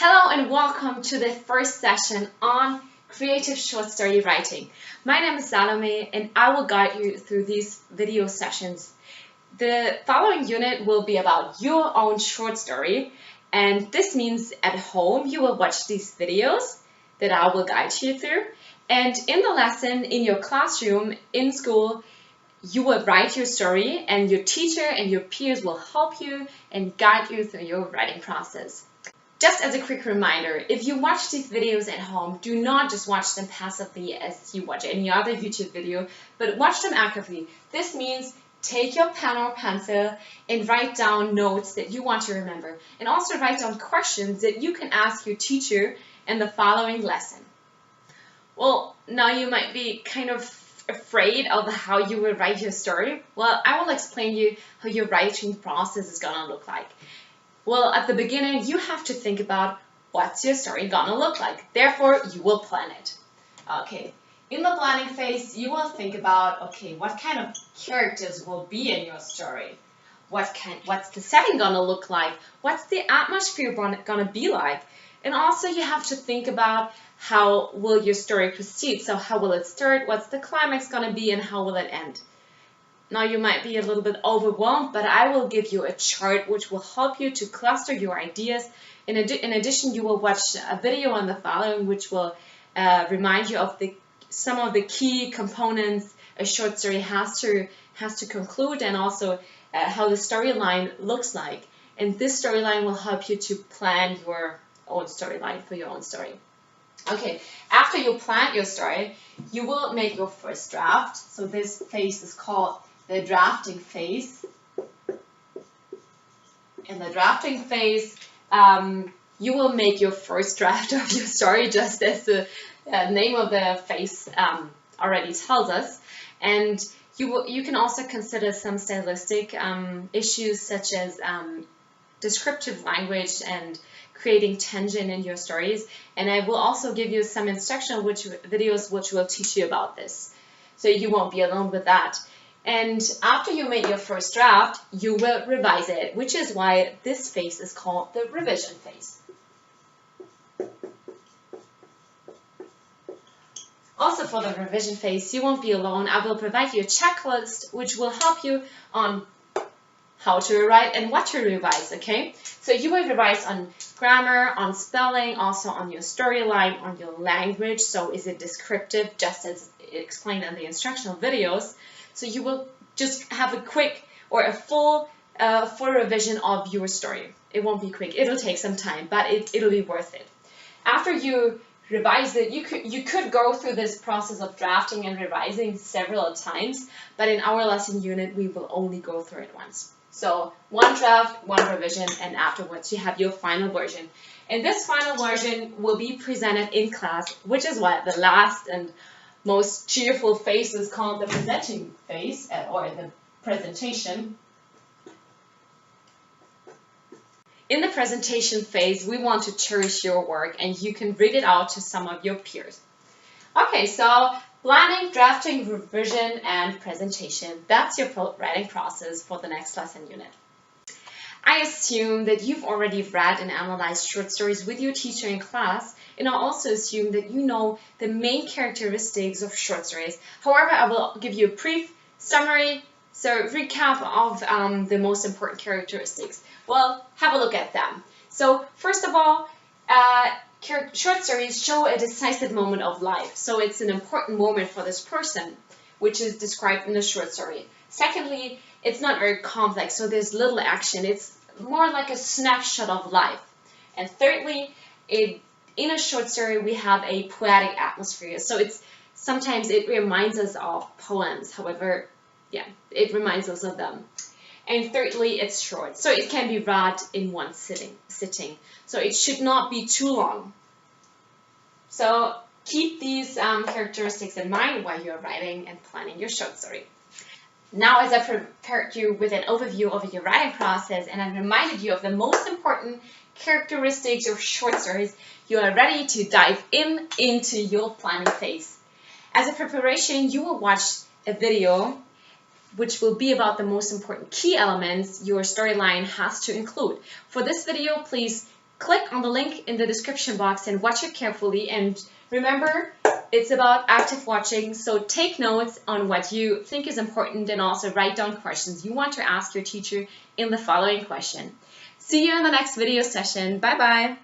Hello and welcome to the first session on creative short story writing. My name is Salome and I will guide you through these video sessions. The following unit will be about your own short story, and this means at home you will watch these videos that I will guide you through, and in the lesson, in your classroom, in school, you will write your story and your teacher and your peers will help you and guide you through your writing process. Just as a quick reminder, if you watch these videos at home, do not just watch them passively as you watch any other YouTube video, but watch them actively. This means take your pen or pencil and write down notes that you want to remember, and also write down questions that you can ask your teacher in the following lesson. Well, now you might be kind of afraid of how you will write your story. Well, I will explain you how your writing process is gonna look like. Well, at the beginning, you have to think about what's your story gonna look like. Therefore, you will plan it. Okay, in the planning phase, you will think about, okay, what kind of characters will be in your story? What's the setting gonna look like? What's the atmosphere gonna be like? And also, you have to think about how will your story proceed. So how will it start? What's the climax gonna be? And how will it end? Now you might be a little bit overwhelmed, but I will give you a chart which will help you to cluster your ideas. In addition, you will watch a video on the following which will remind you of some of the key components a short story has to conclude, and also how the storyline looks like. And this storyline will help you to plan your own storyline for your own story. Okay, after you plan your story, you will make your first draft. So this phase is called the drafting phase. In the drafting phase, you will make your first draft of your story, just as the name of the phase already tells us. And you can also consider some stylistic issues, such as descriptive language and creating tension in your stories. And I will also give you some instructional videos which will teach you about this, so you won't be alone with that. And after you make your first draft, you will revise it, which is why this phase is called the revision phase. Also, for the revision phase, you won't be alone. I will provide you a checklist which will help you on how to write and what to revise, okay? So you will revise on grammar, on spelling, also on your storyline, on your language. So is it descriptive, just as explained in the instructional videos? So you will just have a quick or a full revision of your story. It won't be quick. It'll take some time, but it'll be worth it. After you revise it, you could go through this process of drafting and revising several times, but in our lesson unit, we will only go through it once. So one draft, one revision, and afterwards you have your final version. And this final version will be presented in class, which is why the last and most cheerful phase is called the presenting phase, or the presentation. In the presentation phase, we want to cherish your work, and you can read it out to some of your peers. Okay, so planning, drafting, revision, and presentation. That's your writing process for the next lesson unit. I assume that you've already read and analyzed short stories with your teacher in class, and I also assume that you know the main characteristics of short stories. However, I will give you a brief summary, so recap of the most important characteristics. Well, have a look at them. So first of all, short stories show a decisive moment of life. So it's an important moment for this person, which is described in the short story. Secondly, it's not very complex, so there's little action. It's more like a snapshot of life. And thirdly, in a short story, we have a poetic atmosphere. So sometimes it reminds us of poems. However, yeah, it reminds us of them. And thirdly, it's short, so it can be read in one sitting. So it should not be too long. So keep these characteristics in mind while you're writing and planning your short story. Now, as I prepared you with an overview of your writing process and I reminded you of the most important characteristics of short stories, you are ready to dive into your planning phase. As a preparation, you will watch a video which will be about the most important key elements your storyline has to include. For this video, please click on the link in the description box and watch it carefully. And remember, it's about active watching, so take notes on what you think is important and also write down questions you want to ask your teacher in the following question. See you in the next video session. Bye bye.